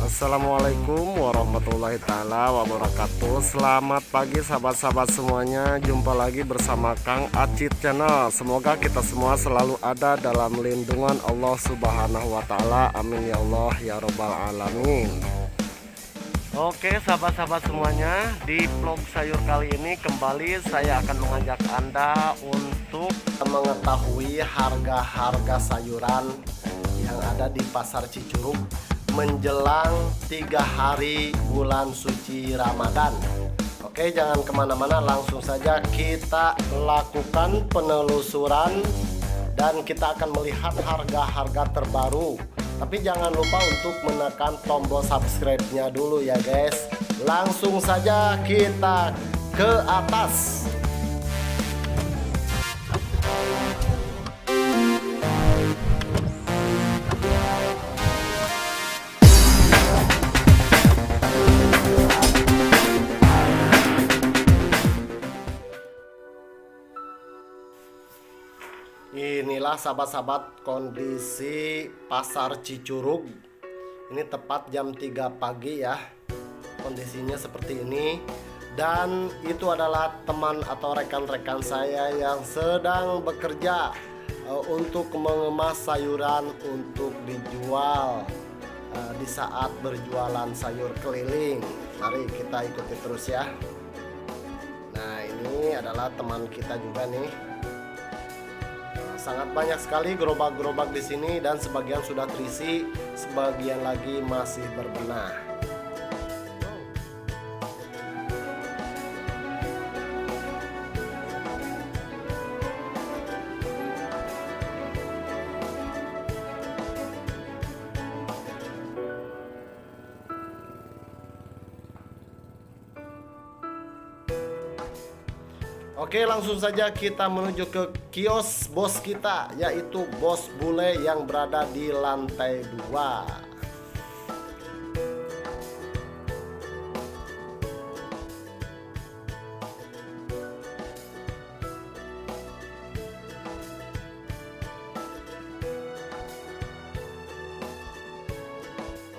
Assalamualaikum warahmatullahi taala wabarakatuh. Selamat pagi sahabat-sahabat semuanya. Jumpa lagi bersama Kang Acit Channel. Semoga kita semua selalu ada dalam lindungan Allah Subhanahu wa taala. Amin ya Allah ya rabbal alamin. Oke sahabat-sahabat semuanya, di vlog sayur kali ini kembali saya akan mengajak Anda untuk mengetahui harga-harga sayuran yang ada di Pasar Cicurug menjelang 3 hari bulan suci Ramadan. Oke, jangan kemana-mana, langsung saja kita lakukan penelusuran dan kita akan melihat harga-harga terbaru. Tapi jangan lupa untuk menekan tombol subscribe-nya dulu ya guys. Langsung saja kita ke atas. Inilah sahabat-sahabat kondisi Pasar Cicurug. Ini tepat jam 3 pagi ya. Kondisinya seperti ini. Dan itu adalah teman atau rekan-rekan saya yang sedang bekerja untuk mengemas sayuran untuk dijual di saat berjualan sayur keliling. Mari kita ikuti terus ya. Nah, ini adalah teman kita juga nih. Sangat banyak sekali gerobak-gerobak di sini dan sebagian sudah terisi, sebagian lagi masih berbenah. Oke, langsung saja kita menuju ke kios bos kita, yaitu Bos Bule yang berada di lantai 2.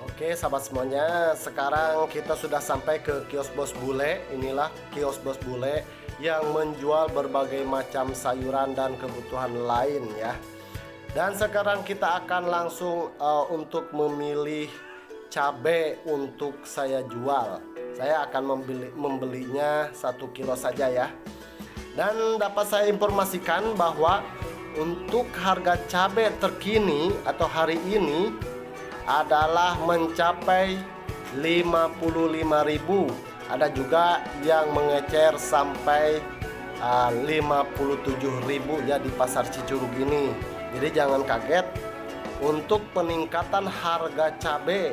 Oke sahabat semuanya, sekarang kita sudah sampai ke kios Bos Bule. Inilah kios Bos Bule yang menjual berbagai macam sayuran dan kebutuhan lain ya. Dan sekarang kita akan langsung untuk memilih cabai untuk saya jual. Saya akan membelinya 1 kilo saja ya. Dan dapat saya informasikan bahwa untuk harga cabai terkini atau hari ini adalah mencapai 55.000. Ada juga yang mengecer sampai 57.000 ya di Pasar Cicurug ini. Jadi jangan kaget untuk peningkatan harga cabai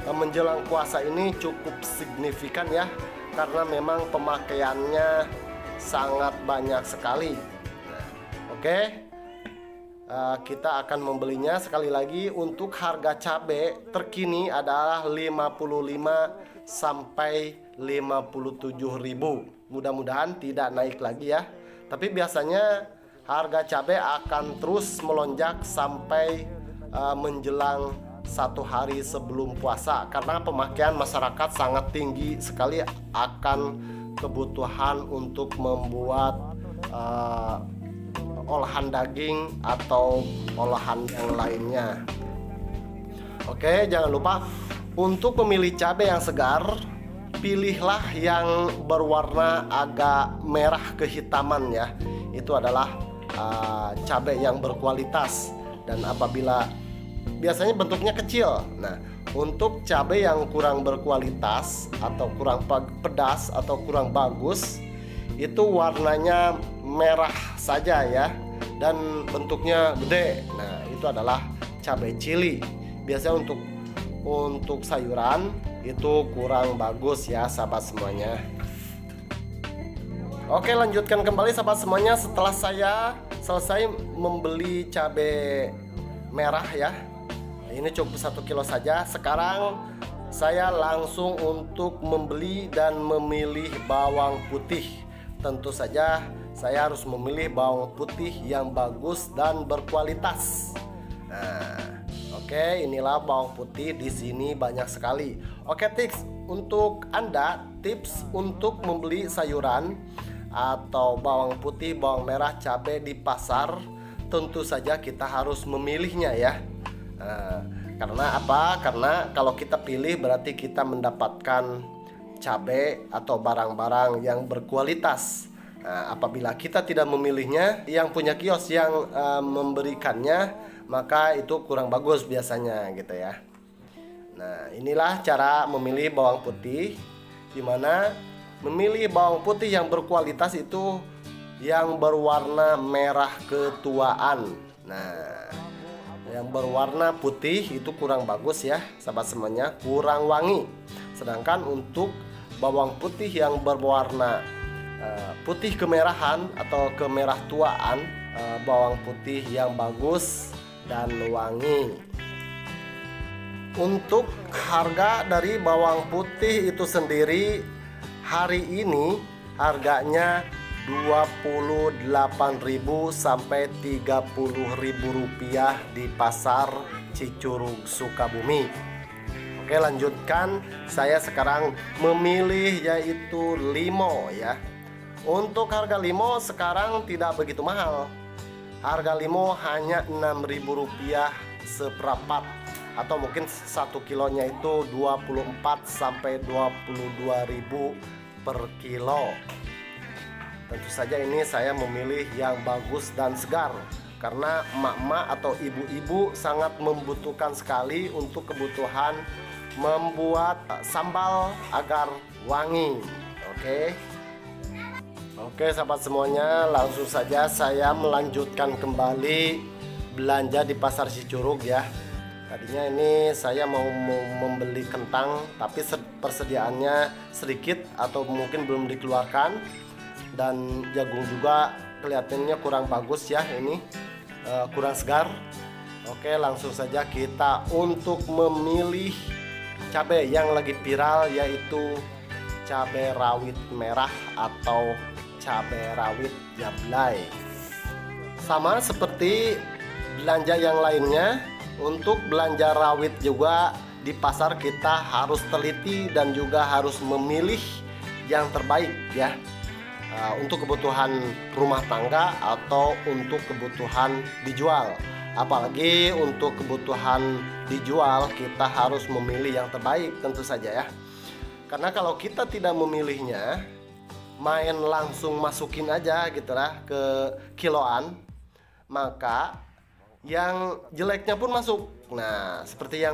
menjelang puasa ini cukup signifikan ya, karena memang pemakaiannya sangat banyak sekali. Nah, oke. Kita akan membelinya sekali lagi. Untuk harga cabai terkini adalah 55 sampai 57.000. Mudah-mudahan tidak naik lagi ya. Tapi biasanya harga cabai akan terus melonjak sampai menjelang 1 hari sebelum puasa, karena pemakaian masyarakat sangat tinggi sekali akan kebutuhan untuk membuat olahan daging atau olahan yang lainnya. Oke, jangan lupa untuk memilih cabai yang segar, pilihlah yang berwarna agak merah kehitaman ya. Itu adalah cabai yang berkualitas, dan apabila biasanya bentuknya kecil. Nah, untuk cabai yang kurang berkualitas atau kurang pedas atau kurang bagus, itu warnanya merah saja ya, dan bentuknya gede. Nah, itu adalah cabai cili. Biasanya untuk sayuran itu kurang bagus ya sahabat semuanya. Oke, lanjutkan kembali sahabat semuanya. Setelah saya selesai membeli cabai merah ya, ini cukup 1 kilo saja. Sekarang saya langsung untuk membeli dan memilih bawang putih. Tentu saja saya harus memilih bawang putih yang bagus dan berkualitas. Nah, oke. Oke, inilah bawang putih di sini banyak sekali. Oke, tips untuk Anda, tips untuk membeli sayuran atau bawang putih, bawang merah, cabai di pasar, tentu saja kita harus memilihnya ya. Karena apa? Karena kalau kita pilih berarti kita mendapatkan cabai atau barang-barang yang berkualitas. Apabila kita tidak memilihnya, yang punya kios yang memberikannya, maka itu kurang bagus biasanya gitu ya. Nah, inilah cara memilih bawang putih, dimana memilih bawang putih yang berkualitas itu yang berwarna merah ketuaan. Nah, yang berwarna putih itu kurang bagus ya sahabat semuanya, kurang wangi. Sedangkan untuk bawang putih yang berwarna putih kemerahan atau kemerah tuaan, bawang putih yang bagus dan wangi. Untuk harga dari bawang putih itu sendiri hari ini harganya 28.000 sampai 30.000 rupiah di pasar Cicurug Sukabumi. Oke, lanjutkan, saya sekarang memilih yaitu limo ya. Untuk harga limo sekarang tidak begitu mahal. Harga limo hanya 6.000 rupiah seperapat, atau mungkin 1 kilonya itu 24 sampai 22.000 per kilo. Tentu saja ini saya memilih yang bagus dan segar, karena emak-emak atau ibu-ibu sangat membutuhkan sekali untuk kebutuhan membuat sambal agar wangi. Oke sahabat semuanya, langsung saja saya melanjutkan kembali belanja di pasar Cicurug ya. Tadinya ini saya mau membeli kentang, tapi persediaannya sedikit atau mungkin belum dikeluarkan. Dan jagung juga kelihatannya kurang bagus ya, ini kurang segar. Oke, langsung saja kita untuk memilih cabai yang lagi viral, yaitu cabai rawit merah atau cabai rawit jablay. Sama seperti belanja yang lainnya, untuk belanja rawit juga di pasar kita harus teliti dan juga harus memilih yang terbaik ya. Untuk kebutuhan rumah tangga atau untuk kebutuhan dijual. Apalagi untuk kebutuhan dijual kita harus memilih yang terbaik tentu saja ya. Karena kalau kita tidak memilihnya, main langsung masukin aja gitulah ke kiloan, maka yang jeleknya pun masuk. Nah, seperti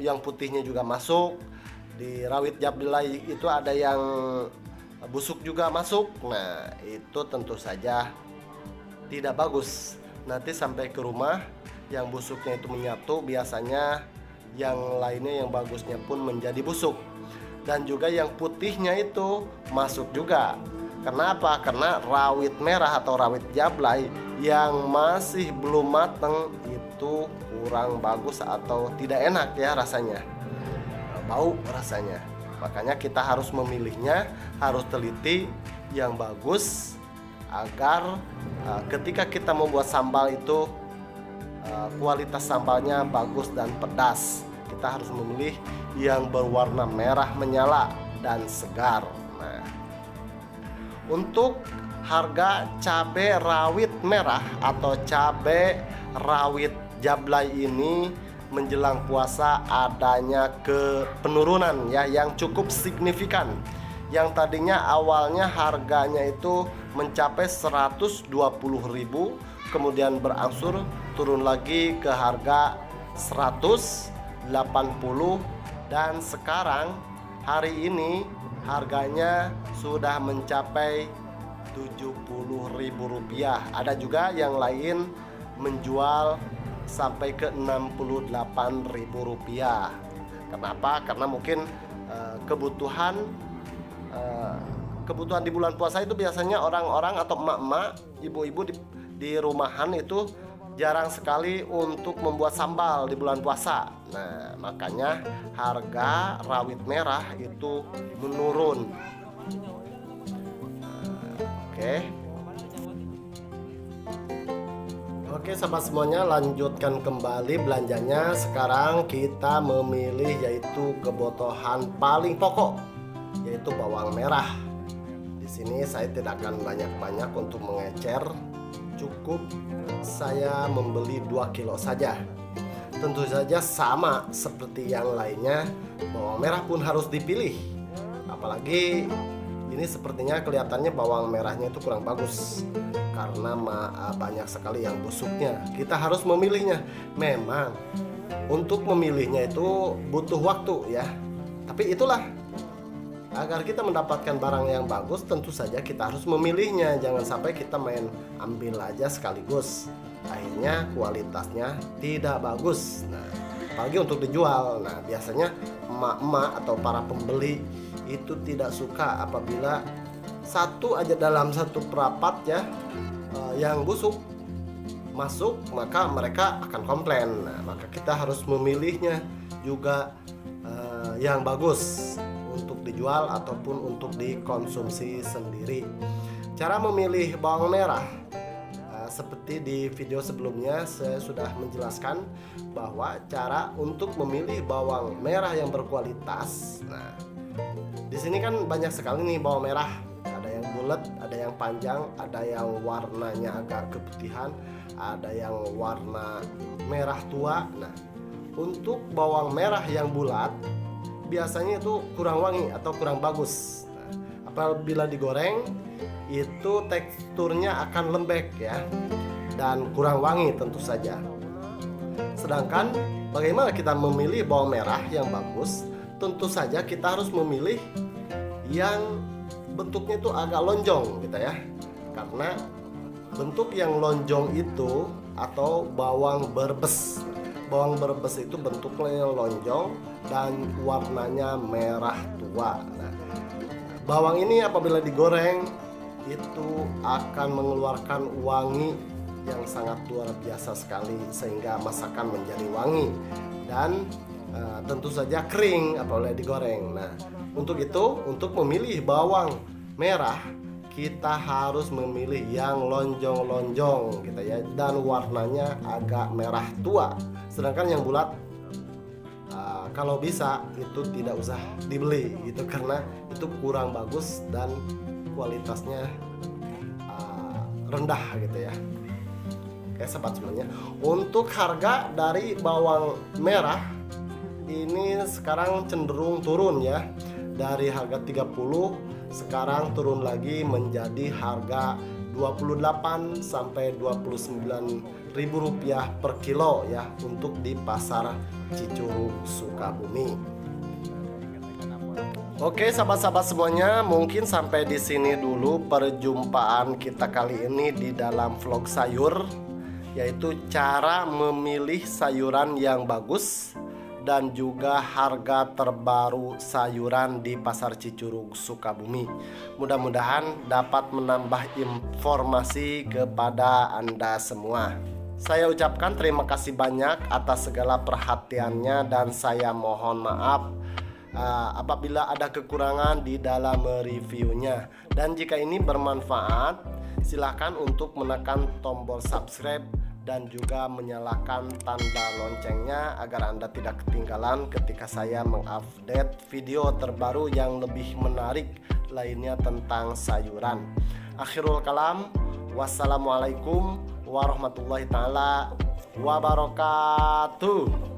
yang putihnya juga masuk. Di rawit jablay itu ada yang busuk juga masuk. Nah, itu tentu saja tidak bagus. Nanti sampai ke rumah yang busuknya itu menyatu, biasanya yang lainnya yang bagusnya pun menjadi busuk. Dan juga yang putihnya itu masuk juga. Kenapa? Karena rawit merah atau rawit jablay yang masih belum matang itu kurang bagus atau tidak enak ya rasanya, bau rasanya. Makanya kita harus memilihnya, harus teliti yang bagus agar ketika kita membuat sambal itu kualitas sambalnya bagus dan pedas. Kita harus memilih yang berwarna merah menyala dan segar. Nah, untuk harga cabai rawit merah atau cabai rawit jablay ini menjelang puasa adanya penurunan ya yang cukup signifikan. Yang tadinya awalnya harganya itu mencapai 120.000, kemudian berangsur turun lagi ke harga 180, dan sekarang hari ini harganya sudah mencapai 70.000 rupiah. Ada juga yang lain menjual sampai ke 68.000 rupiah. Kenapa? Karena mungkin kebutuhan di bulan puasa itu biasanya orang-orang atau emak-emak, ibu-ibu di rumahan itu jarang sekali untuk membuat sambal di bulan puasa. Nah, makanya harga rawit merah itu menurun. Oke sahabat semuanya, lanjutkan kembali belanjanya. Sekarang kita memilih yaitu kebutuhan paling pokok, yaitu bawang merah. Di sini saya tidak akan banyak-banyak untuk mengecer. Cukup saya membeli 2 kilo saja. Tentu saja sama seperti yang lainnya, bawang merah pun harus dipilih. Apalagi ini sepertinya kelihatannya bawang merahnya itu kurang bagus karena banyak sekali yang busuknya. Kita harus memilihnya. Memang untuk memilihnya itu butuh waktu ya. Tapi itulah, agar kita mendapatkan barang yang bagus tentu saja kita harus memilihnya. Jangan sampai kita main ambil aja sekaligus, akhirnya kualitasnya tidak bagus. Nah, apalagi untuk dijual. Nah, biasanya emak-emak atau para pembeli itu tidak suka apabila satu aja dalam satu perapat ya yang busuk masuk, maka mereka akan komplain. Nah, maka kita harus memilihnya juga yang bagus untuk dijual ataupun untuk dikonsumsi sendiri. Cara memilih bawang merah, seperti di video sebelumnya saya sudah menjelaskan bahwa cara untuk memilih bawang merah yang berkualitas. Nah, di sini kan banyak sekali nih bawang merah. Ada yang bulat, ada yang panjang, ada yang warnanya agak keputihan, ada yang warna merah tua. Nah, untuk bawang merah yang bulat biasanya itu kurang wangi atau kurang bagus. Nah, apabila digoreng itu teksturnya akan lembek ya, dan kurang wangi tentu saja. Sedangkan bagaimana kita memilih bawang merah yang bagus? Tentu saja kita harus memilih yang bentuknya itu agak lonjong gitu ya. Karena bentuk yang lonjong itu atau bawang berbes. Bawang berbes itu bentuknya lonjong dan warnanya merah tua. Nah, bawang ini apabila digoreng itu akan mengeluarkan wangi yang sangat luar biasa sekali, sehingga masakan menjadi wangi dan tentu saja kering apabila digoreng. Nah, untuk itu, untuk memilih bawang merah kita harus memilih yang lonjong-lonjong gitu ya, dan warnanya agak merah tua. Sedangkan yang bulat kalau bisa itu tidak usah dibeli gitu, karena itu kurang bagus dan kualitasnya rendah gitu ya. Oke sahabat semuanya, untuk harga dari bawang merah ini sekarang cenderung turun ya. Dari harga 30 sekarang turun lagi menjadi harga 28 sampai 29 ribu rupiah per kilo ya, untuk di pasar Cicurug Sukabumi. Oke sahabat-sahabat semuanya, mungkin sampai di sini dulu perjumpaan kita kali ini di dalam vlog sayur, yaitu cara memilih sayuran yang bagus dan juga harga terbaru sayuran di pasar Cicurug Sukabumi. Mudah-mudahan dapat menambah informasi kepada Anda semua. Saya ucapkan terima kasih banyak atas segala perhatiannya, dan saya mohon maaf apabila ada kekurangan di dalam reviewnya. Dan jika ini bermanfaat, silakan untuk menekan tombol subscribe dan juga menyalakan tanda loncengnya agar Anda tidak ketinggalan ketika saya mengupdate video terbaru yang lebih menarik lainnya tentang sayuran. Akhirul kalam, wassalamualaikum warahmatullahi taala wabarakatuh.